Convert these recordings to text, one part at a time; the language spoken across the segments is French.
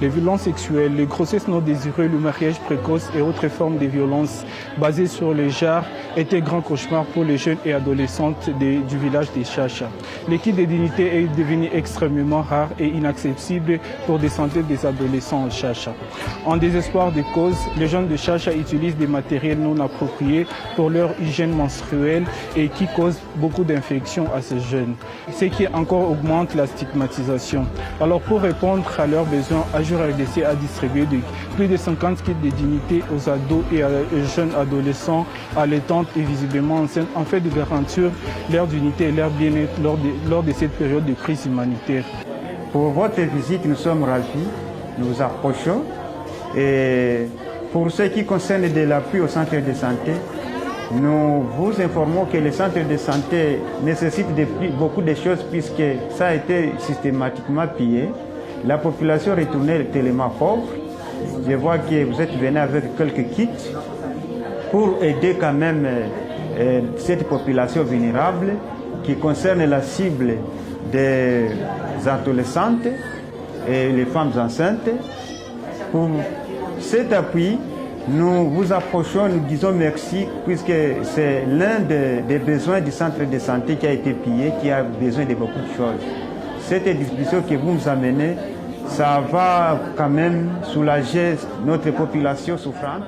les violences sexuelles, les grossesses non désirées, le mariage précoce et autres formes de violences basées sur le genre étaient un grand cauchemar pour les jeunes et adolescentes du village de Chacha. Le kit de dignité est devenu extrêmement rare et inaccessible pour des centaines d'adolescents en Chacha. En désespoir de cause, les jeunes de Chacha utilisent des matériels non appropriés pour leur hygiène menstruelle et qui causent beaucoup d'infections à ces jeunes, ce qui encore augmente la stigmatisation. Alors pour répondre à leurs besoins, Ajour RDC a distribué plus de 50 kits de dignité aux ados et aux jeunes adolescents allaitantes et visiblement enceintes en fait de garantir leur dignité et leur bien-être lors de cette période de crise humanitaire. Pour votre visite, nous sommes ravis, nous vous approchons. Et pour ce qui concerne de l'appui au centre de santé, nous vous informons que le centre de santé nécessite beaucoup de choses puisque ça a été systématiquement pillé. La population retournée est tellement pauvre. Je vois que vous êtes venu avec quelques kits pour aider quand même cette population vulnérable qui concerne la cible des adolescentes et les femmes enceintes. Pour cet appui, nous vous approchons, nous disons merci puisque c'est l'un des besoins du centre de santé qui a été pillé, qui a besoin de beaucoup de choses. Cette distribution que vous nous amenez, ça va quand même soulager notre population souffrante.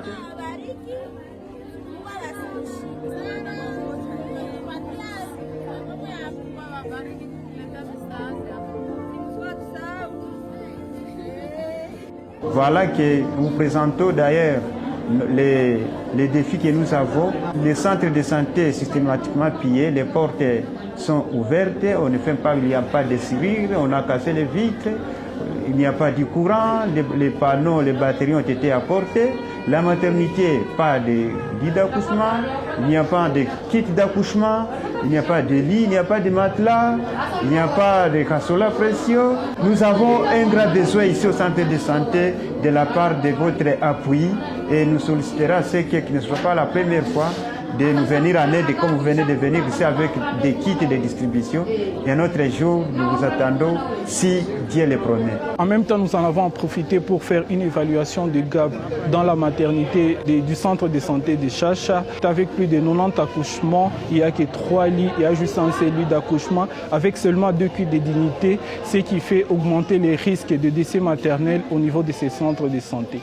Voilà que nous présentons d'ailleurs les défis que nous avons. Les centres de santé systématiquement pillés, les portes sont ouvertes, on ne fait pas, il n'y a pas de serrure, on a cassé les vitres, il n'y a pas de courant, les panneaux, les batteries ont été apportées. La maternité, pas de lit d'accouchement, il n'y a pas de kit d'accouchement, il n'y a pas de lit, il n'y a pas de matelas, il n'y a pas de cassola précieux. Nous avons un grand besoin ici au centre de santé de la part de votre appui et nous solliciterons à ceux qui ne soit pas la première fois de nous venir en aide comme vous venez de venir ici avec des kits de distribution. Et un autre jour, nous vous attendons si Dieu le promet. En même temps, nous en avons profité pour faire une évaluation de gap dans la maternité du centre de santé de Chacha. Avec plus de 90 accouchements, il n'y a que 3 lits, il y a juste un seul lit d'accouchement avec seulement 2 kits de dignité, ce qui fait augmenter les risques de décès maternels au niveau de ces centres de santé.